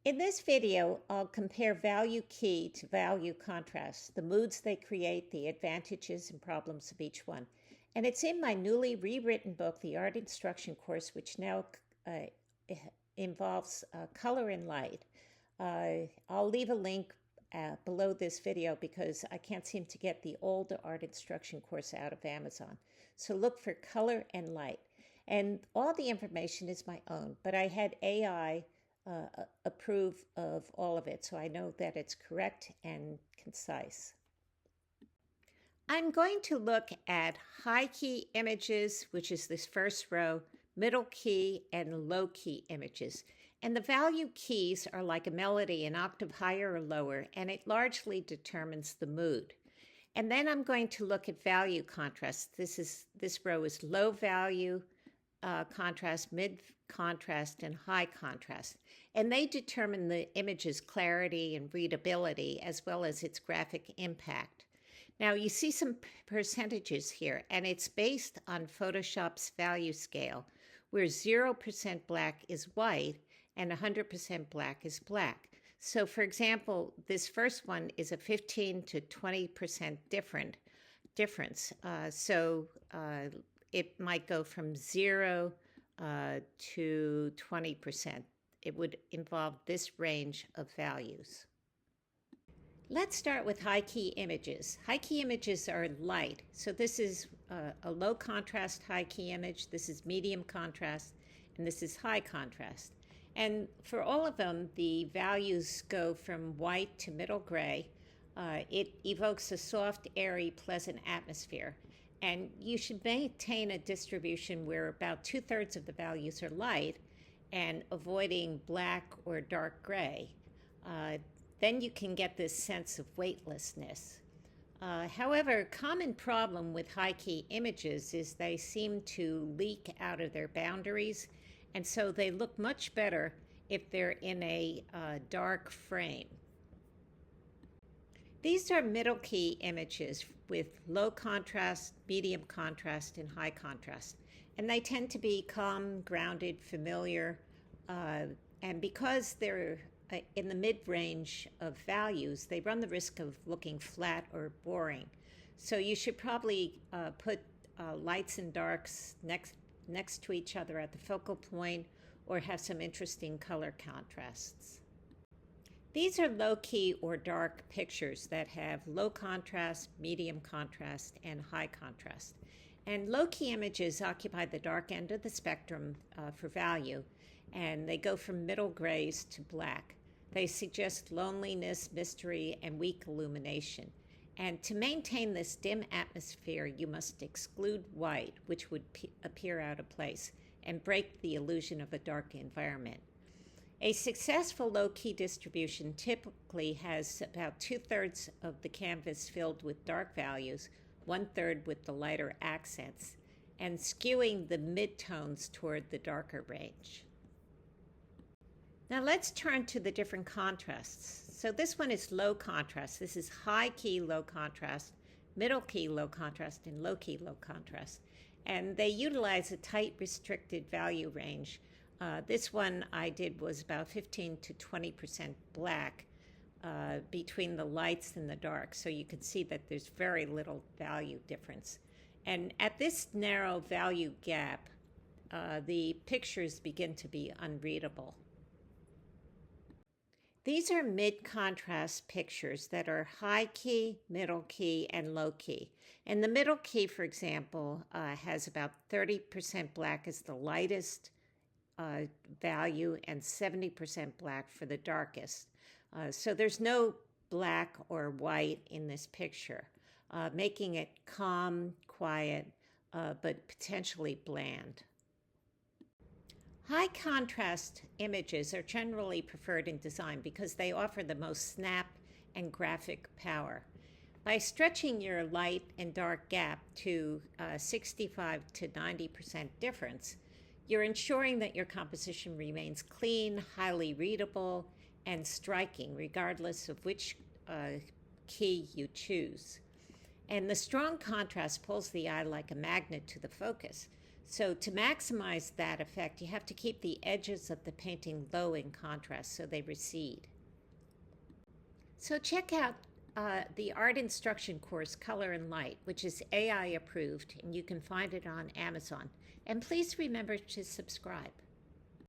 In this video, I'll compare value key to value contrast, the moods they create, the advantages and problems of each one. And it's in my newly rewritten book, The Art Instruction Course, which now involves color and light. I'll leave a link below this video because I can't seem to get the old Art Instruction Course out of Amazon. So look for color and light. And all the information is my own, but I had AI approve of all of it, so I know that it's correct and concise. I'm going to look at high key images, which is this first row, middle key, and low key images. And the value keys are like a melody, an octave higher or lower, and it largely determines the mood. And then I'm going to look at value contrast. This row is low value contrast, mid contrast, and high contrast. And they determine the image's clarity and readability as well as its graphic impact. Now you see some percentages here, and it's based on Photoshop's value scale, where 0% black is white and 100% black is black. So for example, this first one is a 15 to 20% difference. It might go from 0 to 20%. It would involve this range of values. Let's start with high key images. High key images are light. So this is a low contrast high key image. This is medium contrast, and this is high contrast. And for all of them, the values go from white to middle gray. It evokes a soft, airy, pleasant atmosphere. And you should maintain a distribution where about 2/3 of the values are light and avoiding black or dark gray. Then you can get this sense of weightlessness. However, a common problem with high key images is they seem to leak out of their boundaries, and so they look much better if they're in a dark frame. These are middle key images with low contrast, medium contrast, and high contrast. And they tend to be calm, grounded, familiar. And because they're in the mid-range of values, they run the risk of looking flat or boring. So you should probably put lights and darks next to each other at the focal point, or have some interesting color contrasts. These are low-key or dark pictures that have low contrast, medium contrast, and high contrast. And low-key images occupy the dark end of the spectrum for value, and they go from middle grays to black. They suggest loneliness, mystery, and weak illumination. And to maintain this dim atmosphere, you must exclude white, which would appear out of place, and break the illusion of a dark environment. A successful low-key distribution typically has about 2/3 of the canvas filled with dark values, 1/3 with the lighter accents, and skewing the midtones toward the darker range. Now let's turn to the different contrasts. So this one is low contrast. This is high key low contrast, middle key low contrast, and low key low contrast. And they utilize a tight restricted value range. This one I did was about 15 to 20% black between the lights and the dark. So you can see that there's very little value difference. And at this narrow value gap, the pictures begin to be unreadable. These are mid-contrast pictures that are high key, middle key, and low key. And the middle key, for example, has about 30% black as the lightest value and 70% black for the darkest. So there's no black or white in this picture, making it calm, quiet, but potentially bland. High contrast images are generally preferred in design because they offer the most snap and graphic power. By stretching your light and dark gap to 65 to 90% difference, you're ensuring that your composition remains clean, highly readable, and striking, regardless of which key you choose. And the strong contrast pulls the eye like a magnet to the focus. So to maximize that effect, you have to keep the edges of the painting low in contrast so they recede. So check out the art instruction course, Color and Light, which is AI approved, and you can find it on Amazon. And please remember to subscribe.